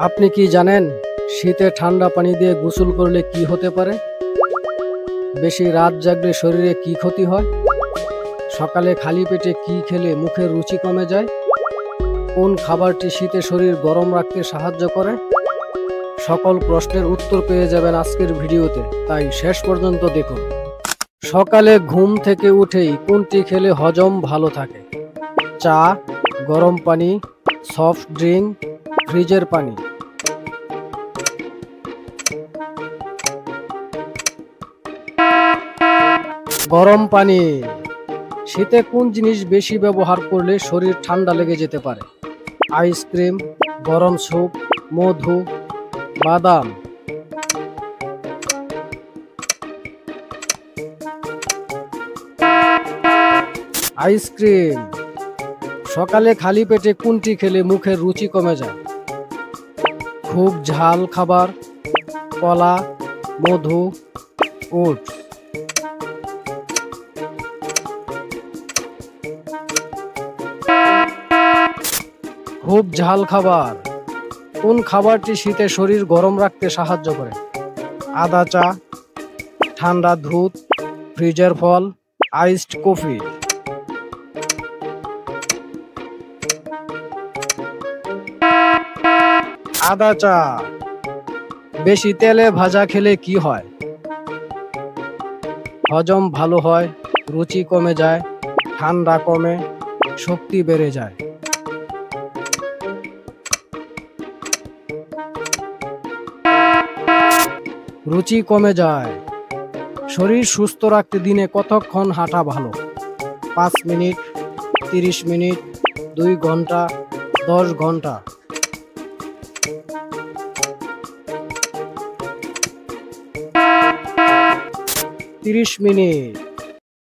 আপনি কি জানেন শীতে ঠান্ডা পানি দিয়ে গোসল করলে কি হতে পারে? বেশি রাত জাগলে শরীরে কি ক্ষতি হয়? সকালে খালি পেটে কি খেলে মুখের রুচি কমে যায়? কোন খাবারটি শীতে শরীর গরম রাখতে সাহায্য করে? সকল প্রশ্নের উত্তর পেয়ে যাবেন আজকের ভিডিওতে, তাই শেষ পর্যন্ত দেখুন। সকালে ঘুম থেকে উঠেই কোনটি খেলে হজম ভালো থাকে? চা, গরম পানি, সফট ড্রিঙ্ক, ফ্রিজের পানি? গরম পানি। শীতে কোন জিনিস বেশি ব্যবহার করলে শরীর ঠান্ডা লেগে যেতে পারে? আইসক্রিম, গরম স্যুপ, মধু, বাদাম? আইসক্রিম। সকালে খালি পেটে কোনটি খেলে মুখের রুচি কমে যায়? খুব ঝাল খাবার, কলা, মধু, ওটস? খুব ঝাল খাবার। কোন খাবারটি শীতে শরীর গরম রাখতে সাহায্য করে? আদা চা, ঠান্ডা দুধ, ফ্রিজের ফল, আইসড কফি? আদা চা। বেশি তেলে ভাজা খেলে কি হয়? হজম ভালো হয়, রুচি কমে যায়, ঠান্ডা কমে, শক্তি বেড়ে যায়? রুচি কমে যায়। শরীর সুস্থ রাখতে দিনে কতক্ষণ হাঁটা ভালো? 5 মিনিট, 30 মিনিট, 2 ঘন্টা, 10 ঘন্টা? 30 মিনিট।